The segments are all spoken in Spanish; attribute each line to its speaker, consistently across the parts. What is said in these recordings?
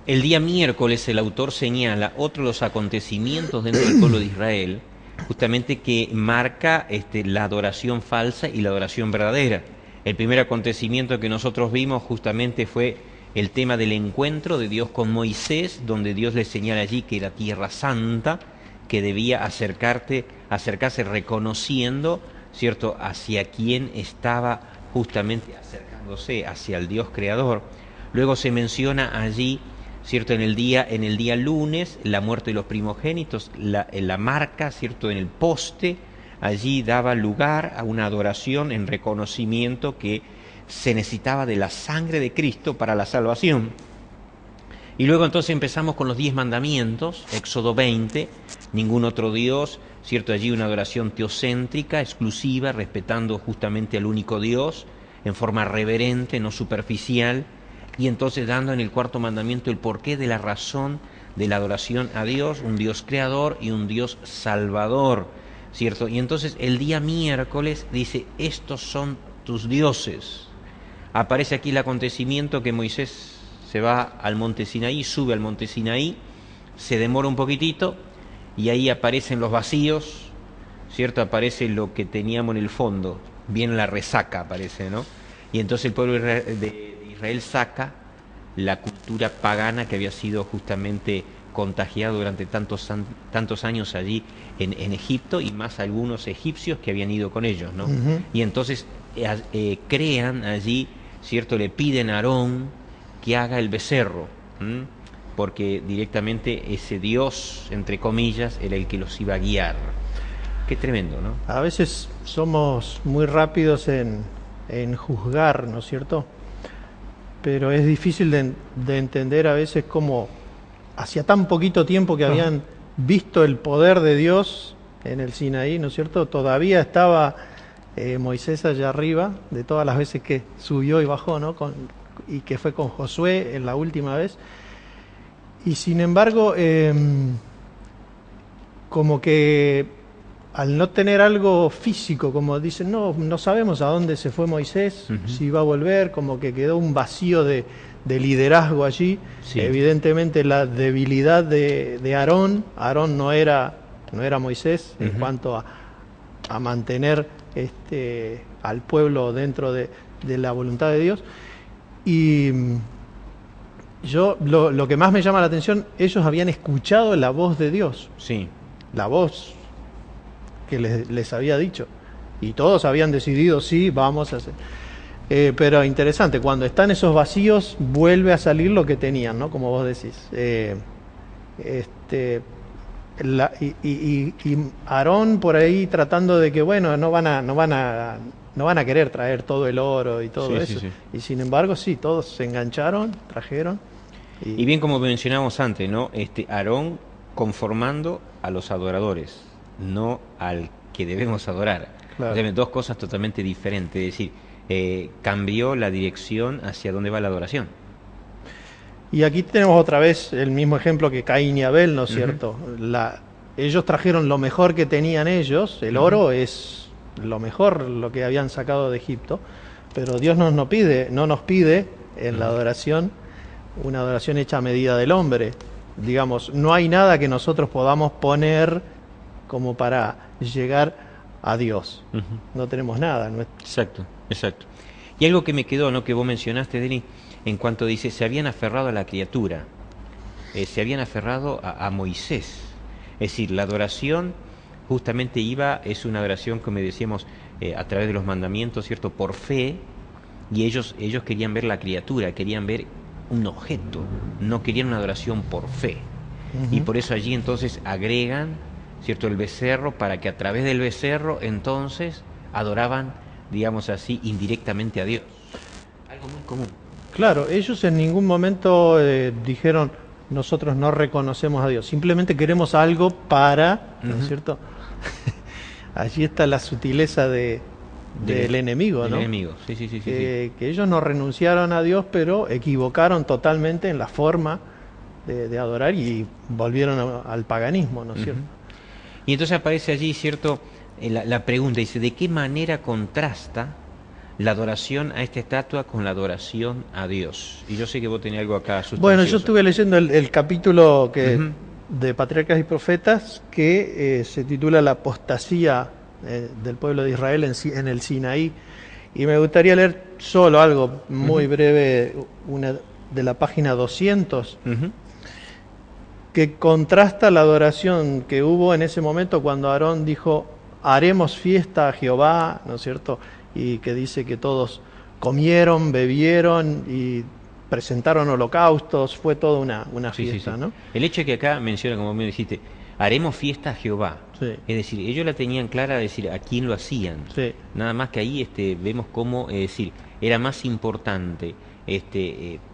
Speaker 1: El día miércoles el autor señala otro de los acontecimientos dentro del pueblo de Israel, justamente que marca la adoración falsa y la adoración verdadera. El primer acontecimiento que nosotros vimos justamente fue el tema del encuentro de Dios con Moisés, donde Dios le señala allí que era tierra santa, que debía acercarse reconociendo, ¿cierto?, hacia quién estaba justamente acercándose, hacia el Dios creador. Luego se menciona allí, ¿cierto?, en el día lunes, la muerte de los primogénitos, la marca, ¿cierto?, en el poste, allí daba lugar a una adoración en reconocimiento que se necesitaba de la sangre de Cristo para la salvación. Y luego entonces empezamos con los 10 mandamientos, Éxodo 20, ningún otro Dios, ¿cierto? Allí una adoración teocéntrica, exclusiva, respetando justamente al único Dios, en forma reverente, no superficial, y entonces dando en el cuarto mandamiento el porqué de la razón de la adoración a Dios, un Dios creador y un Dios salvador, ¿cierto? Y entonces el día miércoles dice, estos son tus dioses. Aparece aquí el acontecimiento que Moisés se va al monte Sinaí, sube al monte Sinaí, se demora un poquitito y ahí aparecen los vacíos, ¿cierto? Aparece lo que teníamos en el fondo, bien la resaca aparece, ¿no? Y entonces el pueblo de Israel saca la cultura pagana que había sido justamente contagiado durante tantos años allí en Egipto, y más algunos egipcios que habían ido con ellos, ¿no? Y entonces crean allí, ¿cierto? Le piden a Aarón que haga el becerro, porque directamente ese Dios, entre comillas, era el que los iba a guiar. Qué tremendo, ¿no?
Speaker 2: A veces somos muy rápidos en juzgar, ¿no es cierto? Pero es difícil de entender a veces cómo hacía tan poquito tiempo que habían visto el poder de Dios en el Sinaí, ¿no es cierto? Todavía estaba Moisés allá arriba, de todas las veces que subió y bajó, ¿no? Y que fue con Josué en la última vez. Y sin embargo, como que al no tener algo físico, como dicen, no sabemos a dónde se fue Moisés, si va a volver, como que quedó un vacío de liderazgo allí. Sí. Evidentemente la debilidad de Aarón no era Moisés en cuanto a mantener al pueblo dentro de la voluntad de Dios. Y yo lo que más me llama la atención, ellos habían escuchado la voz de Dios.
Speaker 1: Sí.
Speaker 2: La voz que les había dicho. Y todos habían decidido, sí, vamos a hacer. Pero interesante, cuando están esos vacíos, vuelve a salir lo que tenían, ¿no? Como vos decís. Y Aarón por ahí tratando de que, bueno, no van a querer traer todo el oro y todo eso. Sí. Y sin embargo, sí, todos se engancharon, trajeron.
Speaker 1: Y bien, como mencionábamos antes, ¿no? Aarón conformando a los adoradores, no al que debemos adorar. Claro. O sea, dos cosas totalmente diferentes. Es decir, cambió la dirección hacia dónde va la adoración.
Speaker 2: Y aquí tenemos otra vez el mismo ejemplo que Caín y Abel, ¿no es cierto? Ellos trajeron lo mejor que tenían ellos, el oro es lo mejor, lo que habían sacado de Egipto, pero Dios no nos pide en la adoración una adoración hecha a medida del hombre. Digamos, no hay nada que nosotros podamos poner como para llegar a Dios. No tenemos nada. No es...
Speaker 1: Exacto. Y algo que me quedó, ¿no?, que vos mencionaste, Denis, en cuanto dice, se habían aferrado a la criatura, se habían aferrado a Moisés. Es decir, la adoración justamente es una adoración, como decíamos, a través de los mandamientos, ¿cierto?, por fe, y ellos querían ver la criatura, querían ver un objeto, no querían una adoración por fe. Y por eso allí entonces agregan, ¿cierto?, el becerro, para que a través del becerro entonces adoraban, digamos así, indirectamente a Dios. Algo muy común.
Speaker 2: Claro, ellos en ningún momento dijeron, nosotros no reconocemos a Dios, simplemente queremos algo para, ¿no es cierto? Allí está la sutileza del enemigo, ¿no?
Speaker 1: Del enemigo, sí.
Speaker 2: Que ellos no renunciaron a Dios, pero equivocaron totalmente en la forma de adorar y volvieron al paganismo, ¿no es cierto?
Speaker 1: Y entonces aparece allí, ¿cierto?, la pregunta, dice, ¿de qué manera contrasta la adoración a esta estatua con la adoración a Dios. Y yo sé que vos tenés algo acá sustancioso.
Speaker 2: Bueno, yo estuve leyendo el capítulo
Speaker 1: Ujú.
Speaker 2: de Patriarcas y Profetas que se titula La apostasía del pueblo de Israel en el Sinaí. Y me gustaría leer solo algo muy breve, una de la página 200,
Speaker 1: Ujú.
Speaker 2: que contrasta la adoración que hubo en ese momento cuando Aarón dijo, haremos fiesta a Jehová, ¿no es cierto? Y que dice que todos comieron, bebieron y presentaron holocaustos, fue toda una
Speaker 1: Sí, sí,
Speaker 2: fiesta,
Speaker 1: sí.
Speaker 2: ¿no?
Speaker 1: El hecho que acá menciona, como me dijiste, haremos fiesta a Jehová.
Speaker 2: Sí,
Speaker 1: Es decir, ellos la tenían clara de decir a quién lo hacían.
Speaker 2: sí.
Speaker 1: Nada más que ahí vemos cómo, es decir, era más importante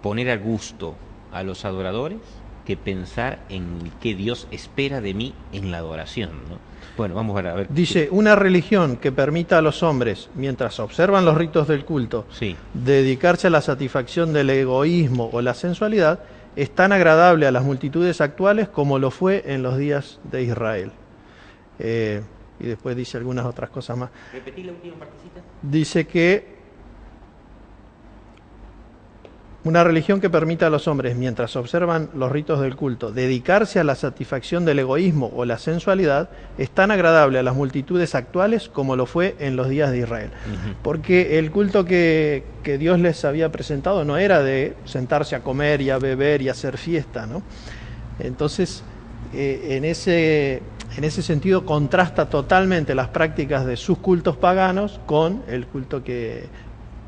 Speaker 1: poner a gusto a los adoradores que pensar en qué Dios espera de mí en la adoración, ¿no? Bueno, vamos a ver.
Speaker 2: Dice, una religión que permita a los hombres, mientras observan los ritos del culto,
Speaker 1: Sí.
Speaker 2: dedicarse a la satisfacción del egoísmo o la sensualidad, es tan agradable a las multitudes actuales como lo fue en los días de Israel. Y después dice algunas otras cosas más.
Speaker 1: ¿Repetí la última partecita?
Speaker 2: Dice que una religión que permita a los hombres, mientras observan los ritos del culto, dedicarse a la satisfacción del egoísmo o la sensualidad, es tan agradable a las multitudes actuales como lo fue en los días de Israel. Porque el culto que Dios les había presentado no era de sentarse a comer y a beber y a hacer fiesta, ¿no? Entonces, en ese sentido contrasta totalmente las prácticas de sus cultos paganos con el culto que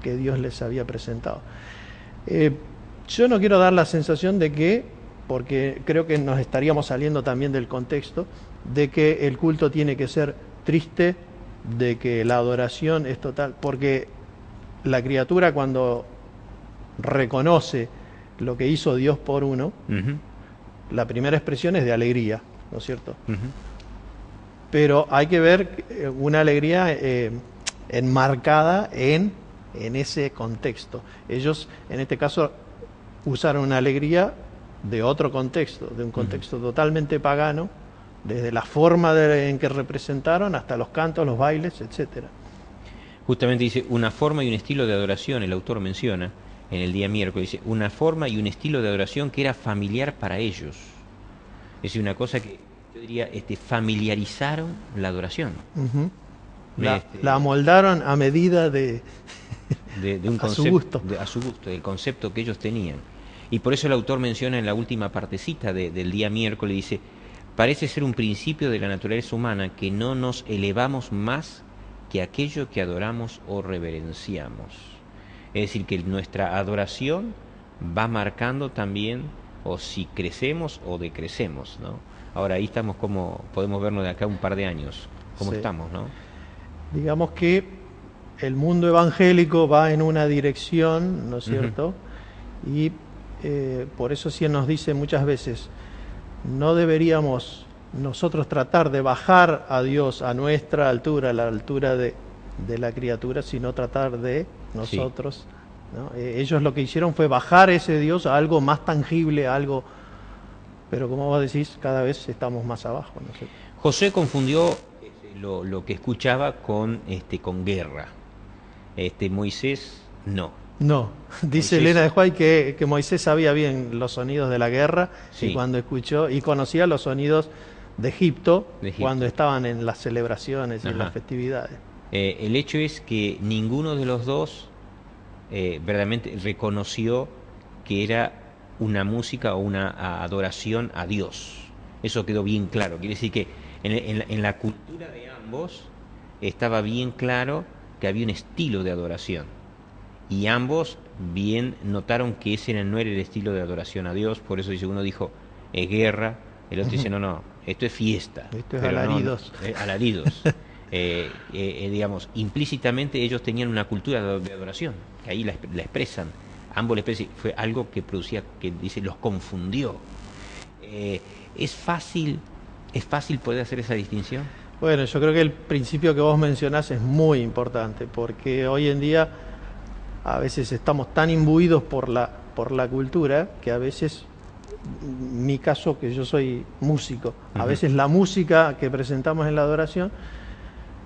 Speaker 2: Dios les había presentado. Yo no quiero dar la sensación de que, porque creo que nos estaríamos saliendo también del contexto, de que el culto tiene que ser triste, de que la adoración es total, porque la criatura cuando reconoce lo que hizo Dios por uno, la primera expresión es de alegría, ¿no es cierto? Pero hay que ver una alegría enmarcada en ese contexto. Ellos, en este caso, usaron una alegría de otro contexto, de un contexto totalmente pagano, desde la forma en que representaron hasta los cantos, los bailes, etcétera.
Speaker 1: Justamente dice, una forma y un estilo de adoración, el autor menciona en el día miércoles, dice, una forma y un estilo de adoración que era familiar para ellos. Es decir, una cosa que yo diría, familiarizaron la adoración.
Speaker 2: La amoldaron a medida de
Speaker 1: un
Speaker 2: a su
Speaker 1: concepto,
Speaker 2: gusto.
Speaker 1: a su gusto, del concepto que ellos tenían. Y por eso el autor menciona en la última partecita del día miércoles, dice, parece ser un principio de la naturaleza humana que no nos elevamos más que aquello que adoramos o reverenciamos. Es decir, que nuestra adoración va marcando también o si crecemos o decrecemos, ¿no? Ahora ahí estamos como, podemos vernos de acá un par de años, cómo estamos, ¿no?
Speaker 2: Digamos que el mundo evangélico va en una dirección, ¿no es cierto? Y por eso sí nos dice muchas veces, no deberíamos nosotros tratar de bajar a Dios a nuestra altura, a la altura de la criatura, sino tratar de nosotros, ¿no? Ellos lo que hicieron fue bajar ese Dios a algo más tangible, a algo, pero como vos decís, cada vez estamos más abajo, ¿no sé?
Speaker 1: José confundió lo que escuchaba con guerra. Moisés no.
Speaker 2: No, dice
Speaker 1: Moisés,
Speaker 2: Elena de Huay que Moisés sabía bien los sonidos de la guerra y cuando escuchó y conocía los sonidos de Egipto, cuando estaban en las celebraciones y en las festividades.
Speaker 1: El hecho es que ninguno de los dos verdaderamente reconoció que era una música o una adoración a Dios. Eso quedó bien claro. Quiere decir que en la cultura de ambos estaba bien claro que había un estilo de adoración. Y ambos bien notaron que ese no era el estilo de adoración a Dios. Por eso dice, uno dijo, es guerra. El otro dice, no, esto es fiesta.
Speaker 2: Esto es alaridos.
Speaker 1: Alaridos. Digamos, implícitamente ellos tenían una cultura de adoración, que ahí la expresan. Ambos la expresan. Fue algo que producía, que dice, los confundió. ¿Es fácil poder hacer esa distinción?
Speaker 2: Bueno, yo creo que el principio que vos mencionás es muy importante, porque hoy en día a veces estamos tan imbuidos por la cultura que a veces, mi caso que yo soy músico, a veces la música que presentamos en la adoración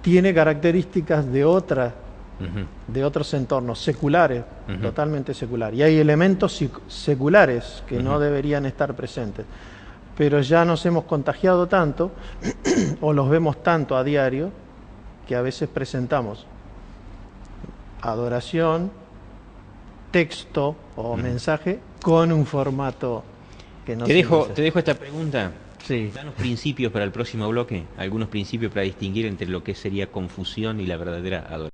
Speaker 2: tiene características de otra de otros entornos seculares, totalmente seculares. Y hay elementos seculares que no deberían estar presentes. Pero ya nos hemos contagiado tanto, o los vemos tanto a diario, que a veces presentamos adoración, texto o mensaje con un formato que no
Speaker 1: te dejo esta pregunta.
Speaker 2: Sí.
Speaker 1: Danos principios para el próximo bloque, algunos principios para distinguir entre lo que sería confusión y la verdadera adoración.